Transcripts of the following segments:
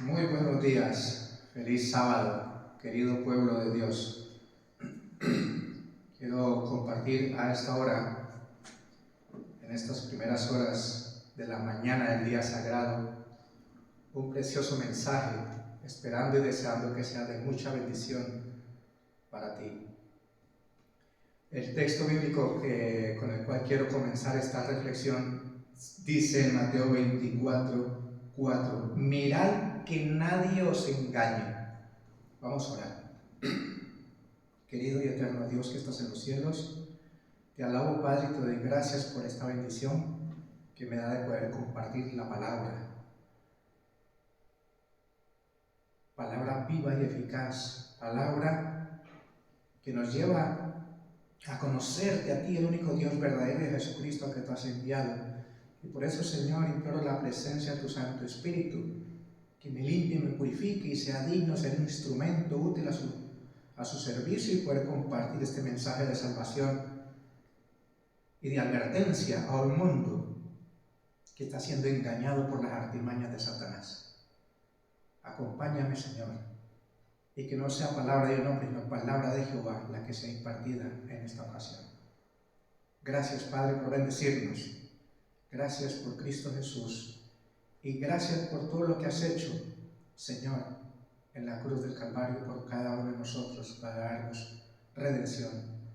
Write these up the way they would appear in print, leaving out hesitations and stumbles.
Muy buenos días, feliz sábado, querido pueblo de Dios. Quiero compartir a esta hora, en estas primeras horas de la mañana del día sagrado, un precioso mensaje, esperando y deseando que sea de mucha bendición para ti. El texto bíblico con el cual quiero comenzar esta reflexión dice en Mateo 24:4: mirad que nadie os engañe. Vamos a orar. Querido y eterno Dios que estás en los cielos, te alabo, Padre, y te doy gracias por esta bendición que me da de poder compartir la palabra viva y eficaz, palabra que nos lleva a conocerte a ti, el único Dios verdadero, y a Jesucristo que tú has enviado. Y por eso, Señor, imploro la presencia de tu Santo Espíritu, que me limpie, me purifique y sea digno ser un instrumento útil a su servicio y poder compartir este mensaje de salvación y de advertencia a un mundo que está siendo engañado por las artimañas de Satanás. Acompáñame, Señor, y que no sea palabra de un hombre, sino palabra de Jehová la que sea impartida en esta ocasión. Gracias, Padre, por bendecirnos. Gracias por Cristo Jesús. Y gracias por todo lo que has hecho, Señor, en la cruz del Calvario por cada uno de nosotros, para darnos redención,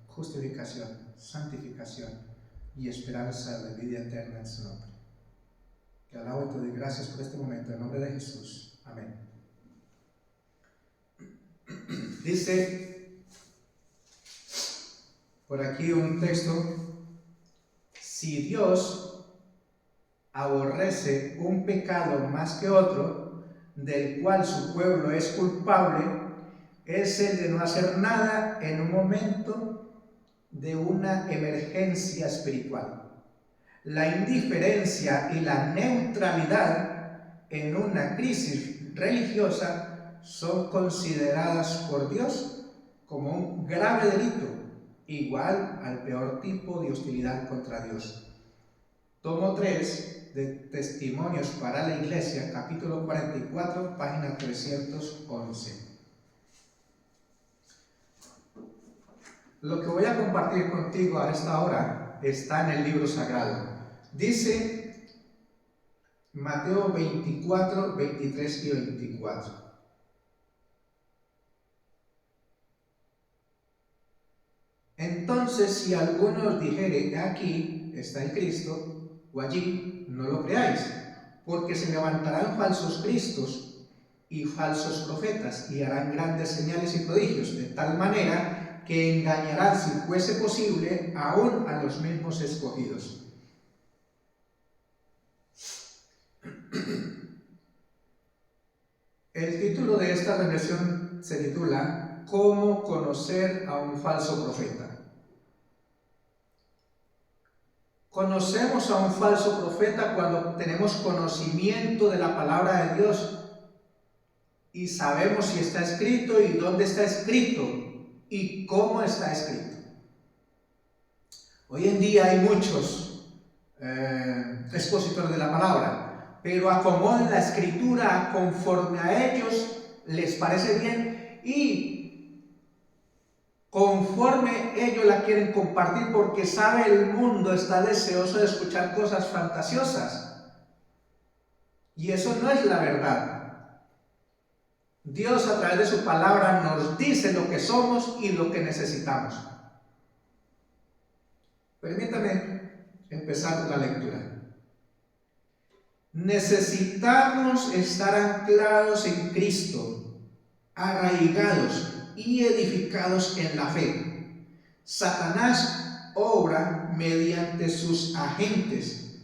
justificación, santificación y esperanza de vida eterna en su nombre. Te alabo y te doy gracias por este momento, en nombre de Jesús. Amén. Dice por aquí un texto: si Dios aborrece un pecado más que otro, del cual su pueblo es culpable, es el de no hacer nada en un momento de una emergencia espiritual. La indiferencia y la neutralidad en una crisis religiosa son consideradas por Dios como un grave delito, igual al peor tipo de hostilidad contra Dios. Tomo 3 de Testimonios para la Iglesia, capítulo 44, página 311. Lo que voy a compartir contigo a esta hora está en el libro sagrado. Dice Mateo 24, 23 y 24. Entonces, si alguno os dijere, aquí está el Cristo, o allí, no lo creáis, porque se levantarán falsos cristos y falsos profetas, y harán grandes señales y prodigios, de tal manera que engañarán, si fuese posible, aún a los mismos escogidos. El título de esta reflexión se titula ¿Cómo conocer a un falso profeta? Conocemos a un falso profeta cuando tenemos conocimiento de la palabra de Dios y sabemos si está escrito y dónde está escrito y cómo está escrito. Hoy en día hay muchos expositores de la palabra, pero acomodan la escritura conforme a ellos les parece bien y conforme ellos la quieren compartir, porque sabe el mundo está deseoso de escuchar cosas fantasiosas. Y eso no es la verdad. Dios a través de su palabra nos dice lo que somos y lo que necesitamos. Permítame empezar la lectura. Necesitamos estar anclados en Cristo, arraigados y edificados en la fe. Satanás obra mediante sus agentes.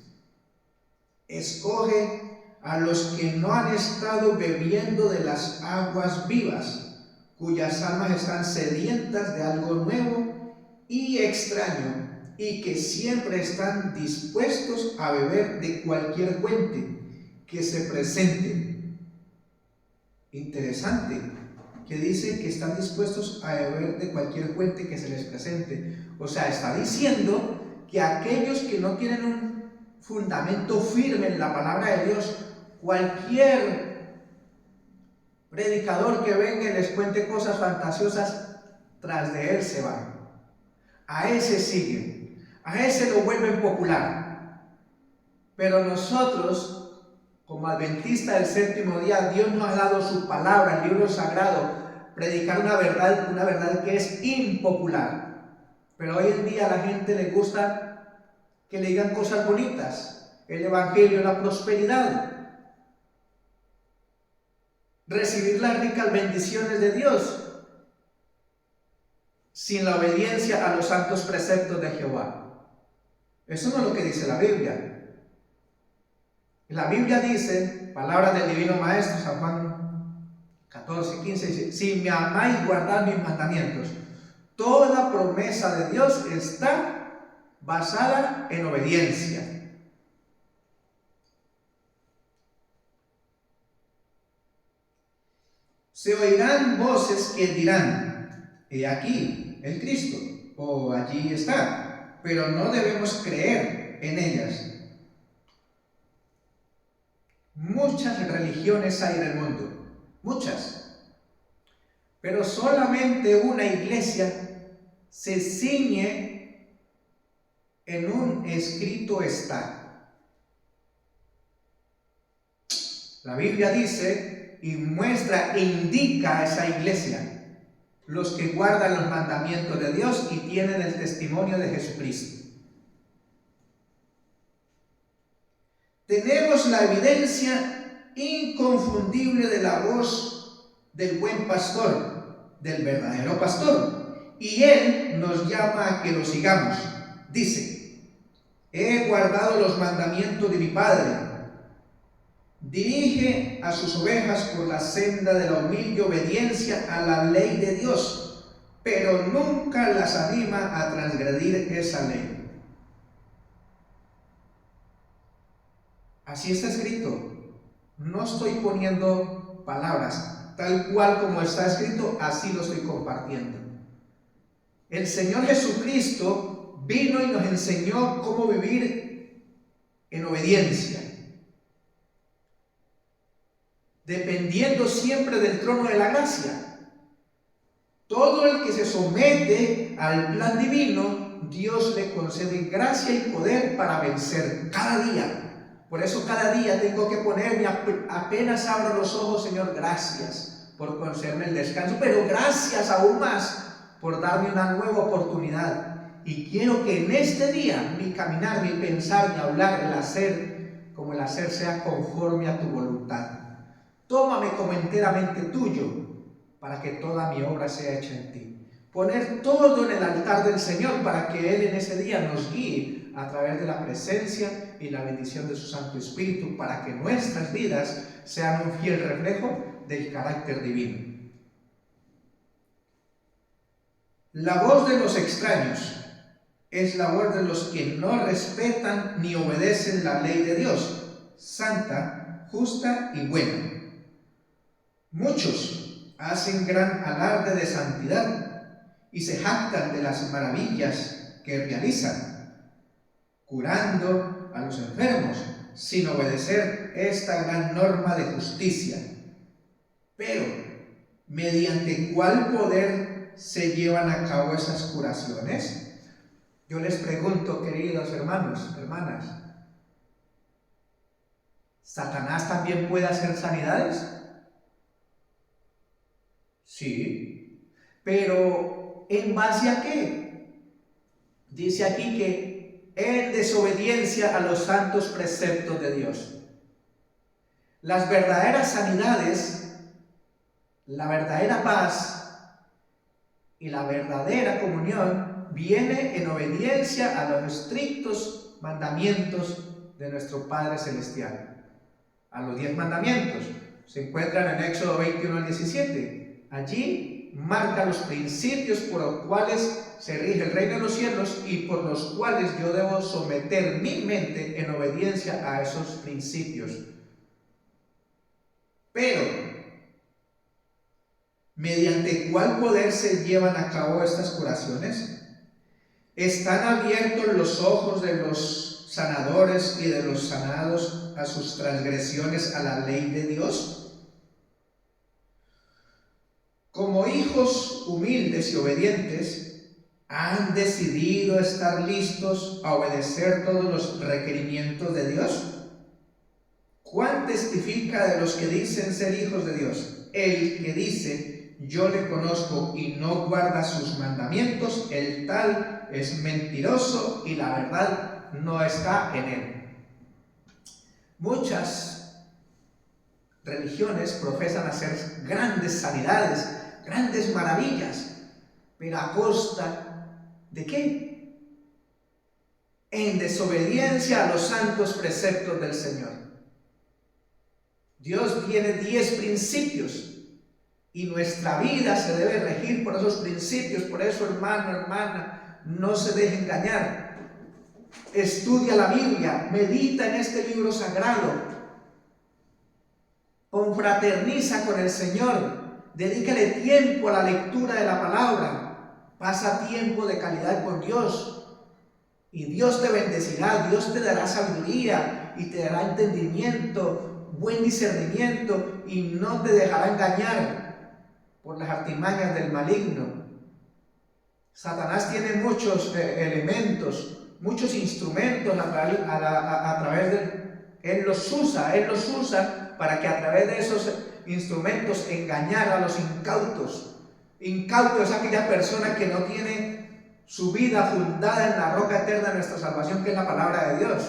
Escoge a los que no han estado bebiendo de las aguas vivas, cuyas almas están sedientas de algo nuevo y extraño, y que siempre están dispuestos a beber de cualquier fuente que se presente. Interesante, que dice que están dispuestos a beber de cualquier fuente que se les presente. O sea, está diciendo que aquellos que no tienen un fundamento firme en la palabra de Dios, cualquier predicador que venga y les cuente cosas fantasiosas, tras de él se van. A ese siguen, a ese lo vuelven popular. Pero nosotros, como adventistas del séptimo día, Dios nos ha dado su palabra, el libro sagrado, predicar una verdad que es impopular. Pero hoy en día a la gente le gusta que le digan cosas bonitas, el evangelio, la prosperidad, recibir las ricas bendiciones de Dios, sin la obediencia a los santos preceptos de Jehová. Eso no es lo que dice la Biblia. La Biblia dice, palabras del Divino Maestro, San Juan 14:15, dice: si me amáis, guardad mis mandamientos. Toda promesa de Dios está basada en obediencia. Se oirán voces que dirán: he aquí el Cristo, o allí está, pero no debemos creer en ellas. Muchas religiones hay en el mundo, muchas, pero solamente una iglesia se ciñe en un escrito está. La Biblia dice y muestra, indica a esa iglesia los que guardan los mandamientos de Dios y tienen el testimonio de Jesucristo. Tenemos la evidencia inconfundible de la voz del buen pastor, del verdadero pastor, y él nos llama a que lo sigamos. Dice: he guardado los mandamientos de mi Padre. Dirige a sus ovejas por la senda de la humilde obediencia a la ley de Dios, pero nunca las anima a transgredir esa ley. Así está escrito. No estoy poniendo palabras, tal cual como está escrito, así lo estoy compartiendo. El Señor Jesucristo vino y nos enseñó cómo vivir en obediencia, dependiendo siempre del trono de la gracia. Todo el que se somete al plan divino, Dios le concede gracia y poder para vencer cada día. Por eso cada día tengo que ponerme, apenas abro los ojos: Señor, gracias por concederme el descanso, pero gracias aún más por darme una nueva oportunidad. Y quiero que en este día mi caminar, mi pensar, mi hablar, el hacer, como el hacer, sea conforme a tu voluntad. Tómame como enteramente tuyo, para que toda mi obra sea hecha en ti. Poner todo en el altar del Señor, para que Él en ese día nos guíe a través de la presencia y la bendición de su Santo Espíritu, para que nuestras vidas sean un fiel reflejo del carácter divino. La voz de los extraños es la voz de los que no respetan ni obedecen la ley de Dios, santa, justa y buena. Muchos hacen gran alarde de santidad y se jactan de las maravillas que realizan, curando a los enfermos sin obedecer esta gran norma de justicia. Pero, ¿mediante cuál poder se llevan a cabo esas curaciones? Yo les pregunto, queridos hermanos, hermanas, ¿Satanás también puede hacer sanidades? Sí, pero ¿en base a qué? Dice aquí que en desobediencia a los santos preceptos de Dios. Las verdaderas sanidades, la verdadera paz y la verdadera comunión viene en obediencia a los estrictos mandamientos de nuestro Padre Celestial. A los 10 mandamientos se encuentran en Éxodo 21-17. Allí marca los principios por los cuales se rige el reino de los cielos y por los cuales yo debo someter mi mente en obediencia a esos principios. Pero, ¿mediante cuál poder se llevan a cabo estas curaciones? ¿Están abiertos los ojos de los sanadores y de los sanados a sus transgresiones a la ley de Dios? como hijos humildes y obedientes, ¿han decidido estar listos a obedecer todos los requerimientos de Dios? ¿Cuán testifica de los que dicen ser hijos de Dios? El que dice, yo le conozco y no guarda sus mandamientos, el tal es mentiroso y la verdad no está en él. Muchas religiones profesan hacer grandes sanidades, grandes maravillas, pero ¿a costa de qué? En desobediencia a los santos preceptos del Señor. Dios tiene 10 principios y nuestra vida se debe regir por esos principios. Por eso, hermano, hermana, no se deje engañar. Estudia la Biblia, medita en este libro sagrado, confraterniza con el Señor, dedícale tiempo a la lectura de la palabra, pasa tiempo de calidad con Dios y Dios te bendecirá, Dios te dará sabiduría y te dará entendimiento, buen discernimiento y no te dejará engañar por las artimañas del maligno. Satanás tiene muchos elementos, muchos instrumentos a través de él los usa para que a través de esos instrumentos engañar a los incautos. Incauto es aquella persona que no tiene su vida fundada en la roca eterna de nuestra salvación, que es la palabra de Dios.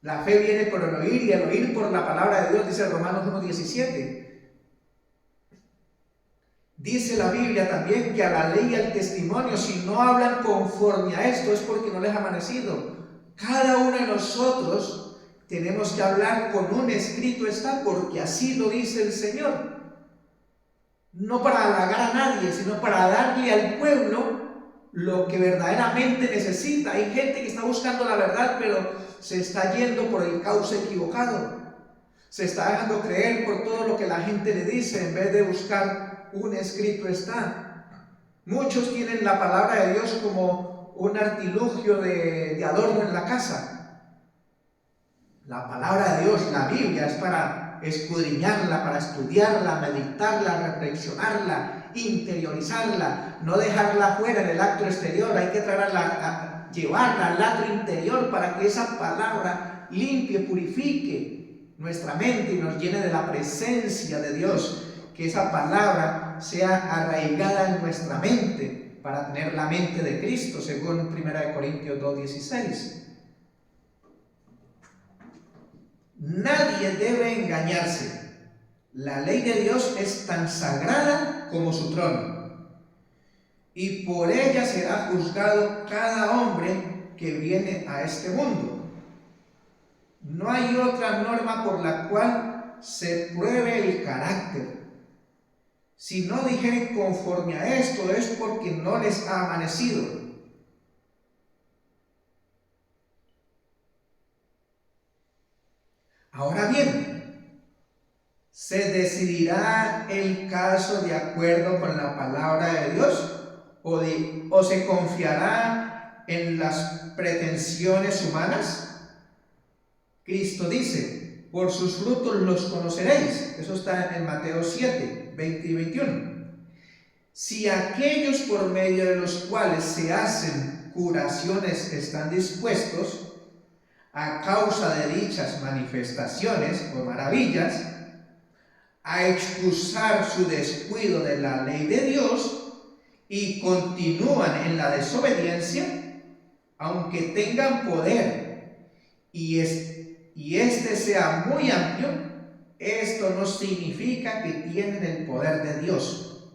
La fe viene por el oír y el oír por la palabra de Dios, dice Romanos 1:17. Dice la Biblia también que a la ley y al testimonio, si no hablan conforme a esto, es porque no les ha amanecido. Cada uno de nosotros tenemos que hablar con un escrito está, porque así lo dice el Señor. No para halagar a nadie, sino para darle al pueblo lo que verdaderamente necesita. Hay gente que está buscando la verdad, pero se está yendo por el cauce equivocado. Se está dejando creer por todo lo que la gente le dice en vez de buscar un escrito está. Muchos tienen la palabra de Dios como un artilugio de adorno en la casa. La palabra de Dios, la Biblia, es para escudriñarla, para estudiarla, meditarla, reflexionarla, interiorizarla, no dejarla fuera en el acto exterior. Hay que traerla, llevarla al acto interior para que esa palabra limpie, purifique nuestra mente y nos llene de la presencia de Dios. Que esa palabra sea arraigada en nuestra mente para tener la mente de Cristo, según 1 Corintios 2:16. Nadie debe engañarse. La ley de Dios es tan sagrada como su trono, y por ella será juzgado cada hombre que viene a este mundo. No hay otra norma por la cual se pruebe el carácter. Si no dijeren conforme a esto, es porque no les ha amanecido. Ahora bien, ¿se decidirá el caso de acuerdo con la palabra de Dios o se confiará en las pretensiones humanas? Cristo dice, por sus frutos los conoceréis. Eso está en Mateo 7, 20 y 21. Si aquellos por medio de los cuales se hacen curaciones están dispuestos, a causa de dichas manifestaciones o maravillas, a excusar su descuido de la ley de Dios y continúan en la desobediencia, aunque tengan poder y este sea muy amplio, esto no significa que tienen el poder de Dios.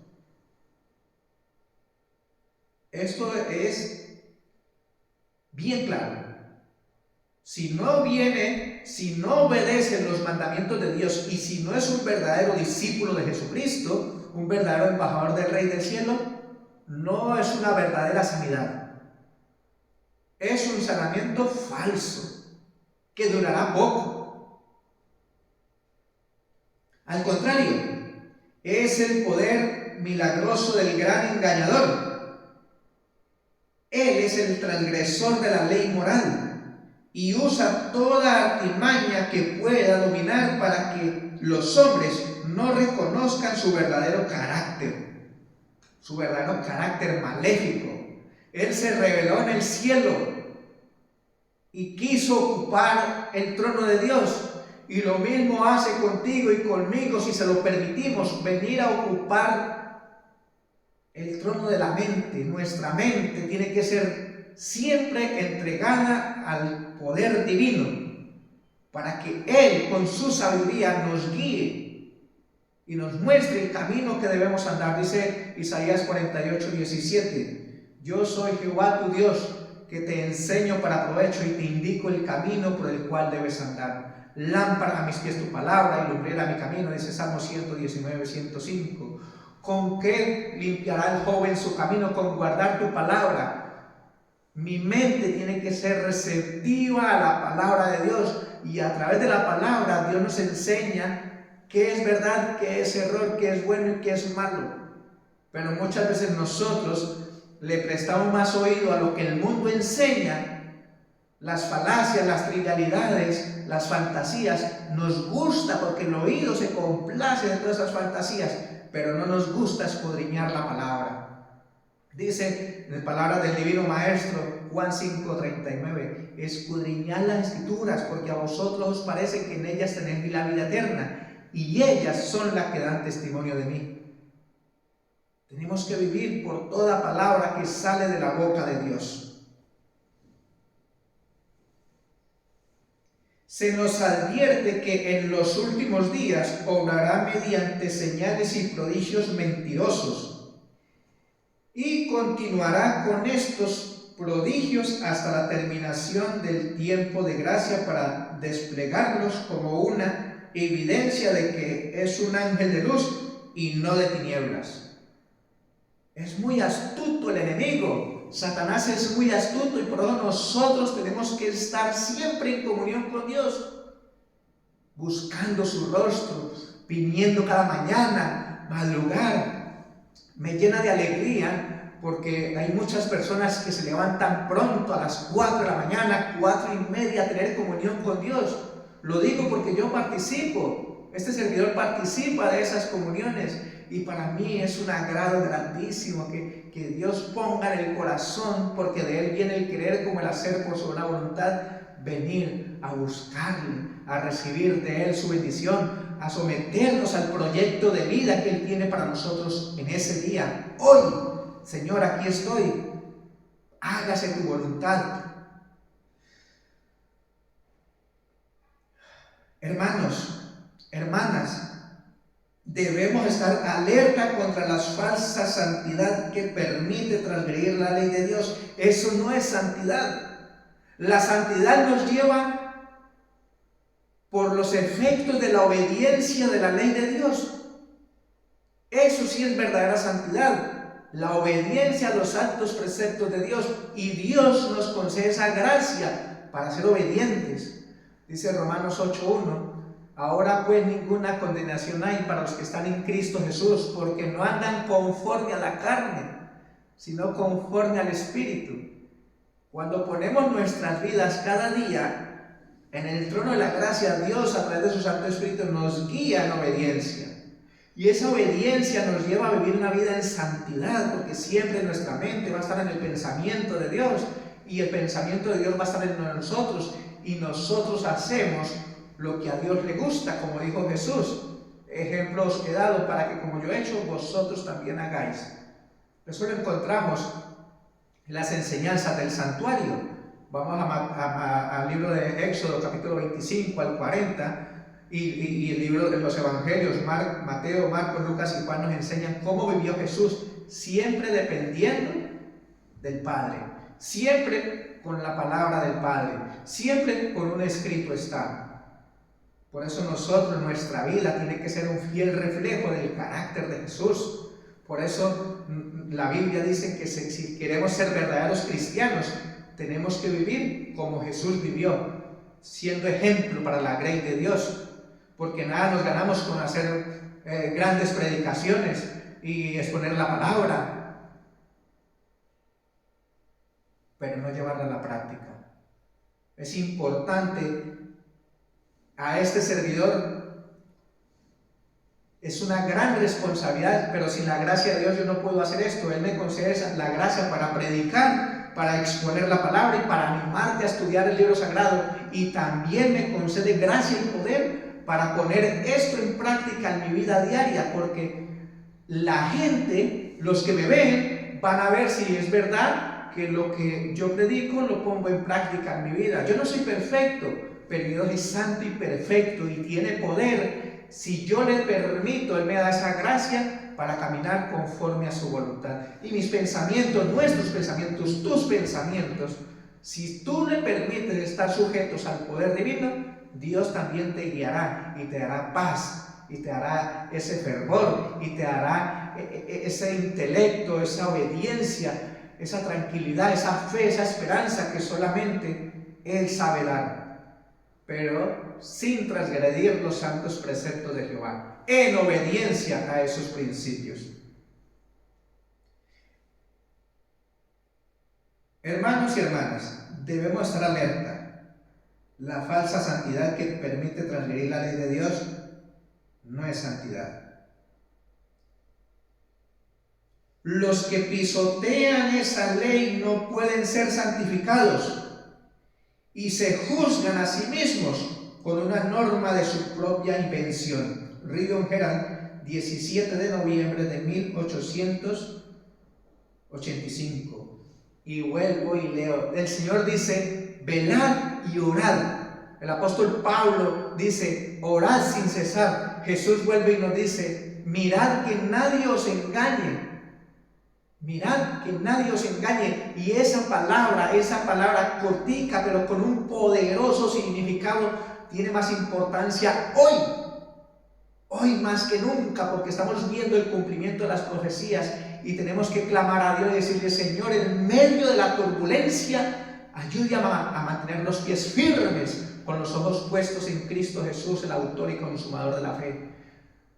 Esto es bien claro. Si no obedecen los mandamientos de Dios y si no es un verdadero discípulo de Jesucristo, un verdadero embajador del Rey del Cielo, no es una verdadera sanidad. Es un sanamiento falso, que durará poco. Al contrario, es el poder milagroso del gran engañador. Él es el transgresor de la ley moral y usa toda artimaña que pueda dominar para que los hombres no reconozcan su verdadero carácter maléfico. Él se rebeló en el cielo y quiso ocupar el trono de Dios. Y lo mismo hace contigo y conmigo si se lo permitimos, venir a ocupar el trono de la mente. Nuestra mente tiene que ser siempre entregada al poder divino, para que Él con su sabiduría nos guíe y nos muestre el camino que debemos andar. Dice Isaías 48:17, yo soy Jehová tu Dios, que te enseño para provecho y te indico el camino por el cual debes andar. Lámpara a mis pies tu palabra y lumbrera mi camino, dice Salmo 119:105. ¿Con qué limpiará el joven su camino? Con guardar tu palabra. Mi mente tiene que ser receptiva a la palabra de Dios, y a través de la palabra Dios nos enseña qué es verdad, qué es error, qué es bueno y qué es malo. Pero muchas veces nosotros le prestamos más oído a lo que el mundo enseña. Las falacias, las trivialidades, las fantasías, nos gusta porque el oído se complace de todas esas fantasías, pero no nos gusta escudriñar la palabra. Dice en palabras del Divino Maestro, Juan 5:39, escudriñad las Escrituras, porque a vosotros os parece que en ellas tenéis la vida eterna, y ellas son las que dan testimonio de mí. Tenemos que vivir por toda palabra que sale de la boca de Dios. Se nos advierte que en los últimos días obrará mediante señales y prodigios mentirosos, y continuará con estos prodigios hasta la terminación del tiempo de gracia, para desplegarlos como una evidencia de que es un ángel de luz y no de tinieblas. Es muy astuto el enemigo. Satanás es muy astuto, y por eso nosotros tenemos que estar siempre en comunión con Dios, buscando su rostro, viniendo cada mañana, madrugar. Me llena de alegría porque hay muchas personas que se levantan pronto a las 4 de la mañana, 4:30, a tener comunión con Dios. Lo digo porque yo participo, este servidor participa de esas comuniones, y para mí es un agrado grandísimo que Dios ponga en el corazón, porque de Él viene el querer como el hacer por su buena voluntad, venir a buscarle, a recibir de Él su bendición, a someternos al proyecto de vida que Él tiene para nosotros en ese día. Hoy, Señor, aquí estoy, hágase tu voluntad. Hermanos, hermanas, debemos estar alerta contra la falsa santidad que permite transgredir la ley de Dios. Eso no es santidad. La santidad nos lleva por los efectos de la obediencia de la ley de Dios. Eso sí es verdadera santidad, la obediencia a los santos preceptos de Dios, y Dios nos concede esa gracia para ser obedientes. Dice Romanos 8:1, ahora pues ninguna condenación hay para los que están en Cristo Jesús, porque no andan conforme a la carne, sino conforme al Espíritu. Cuando ponemos nuestras vidas cada día en el trono de la gracia, Dios a través de su Santo Espíritu nos guía en obediencia. Y esa obediencia nos lleva a vivir una vida en santidad, porque siempre nuestra mente va a estar en el pensamiento de Dios, y el pensamiento de Dios va a estar en nosotros, y nosotros hacemos lo que a Dios le gusta, como dijo Jesús. Ejemplo os he dado para que como yo he hecho, vosotros también hagáis. Eso lo encontramos en las enseñanzas del santuario. Vamos al libro de Éxodo, capítulo 25 al 40, y el libro de los evangelios, Mateo, Marcos, Lucas y Juan, nos enseñan cómo vivió Jesús, siempre dependiendo del Padre, siempre con la palabra del Padre, siempre con un escrito está. Por eso nosotros, nuestra vida tiene que ser un fiel reflejo del carácter de Jesús. Por eso la Biblia dice que si queremos ser verdaderos cristianos, tenemos que vivir como Jesús vivió, siendo ejemplo para la grey de Dios. Porque nada nos ganamos con hacer grandes predicaciones y exponer la palabra, pero no llevarla a la práctica. Es importante a este servidor Es una gran responsabilidad, pero sin la gracia de Dios yo no puedo hacer esto. Él me concede la gracia para predicar, para exponer la palabra y para animarte a estudiar el libro sagrado. Y también me concede gracia y poder para poner esto en práctica en mi vida diaria, porque la gente, los que me ven, van a ver si es verdad que lo que yo predico lo pongo en práctica en mi vida. Yo no soy perfecto, pero Dios es santo y perfecto y tiene poder. Si yo le permito, Él me da esa gracia para caminar conforme a su voluntad. Y mis pensamientos, nuestros pensamientos, tus pensamientos, si tú le permites estar sujetos al poder divino, Dios también te guiará y te dará paz, y te hará ese fervor, y te hará ese intelecto, esa obediencia, esa tranquilidad, esa fe, esa esperanza que solamente Él sabe dar, pero sin transgredir los santos preceptos de Jehová, en obediencia a esos principios. Hermanos y hermanas, debemos estar alerta. La falsa santidad que permite transgredir la ley de Dios no es santidad. Los que pisotean esa ley no pueden ser santificados y se juzgan a sí mismos con una norma de su propia invención. Rideau Herald, 17 de noviembre de 1885. Y vuelvo y leo. El Señor dice: velad y orad. El apóstol Pablo dice: orad sin cesar. Jesús vuelve y nos dice: mirad que nadie os engañe. Mirad que nadie os engañe. Y esa palabra cortica, pero con un poderoso significado, tiene más importancia hoy más que nunca, porque estamos viendo el cumplimiento de las profecías y tenemos que clamar a Dios y decirle: Señor, en medio de la turbulencia, ayúdame a mantener los pies firmes, con los ojos puestos en Cristo Jesús, el autor y consumador de la fe.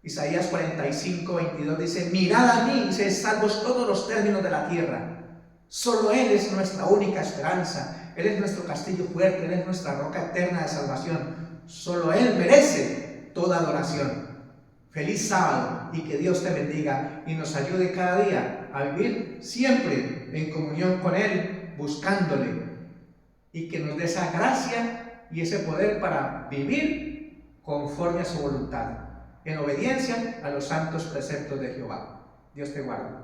Isaías 45, 22 dice: mirad a mí y sed salvos todos los términos de la tierra. Solo Él es nuestra única esperanza. Él es nuestro castillo fuerte, Él es nuestra roca eterna de salvación. Solo Él merece toda adoración. Feliz sábado y que Dios te bendiga y nos ayude cada día a vivir siempre en comunión con Él, buscándole, y que nos dé esa gracia y ese poder para vivir conforme a su voluntad, en obediencia a los santos preceptos de Jehová. Dios te guarde.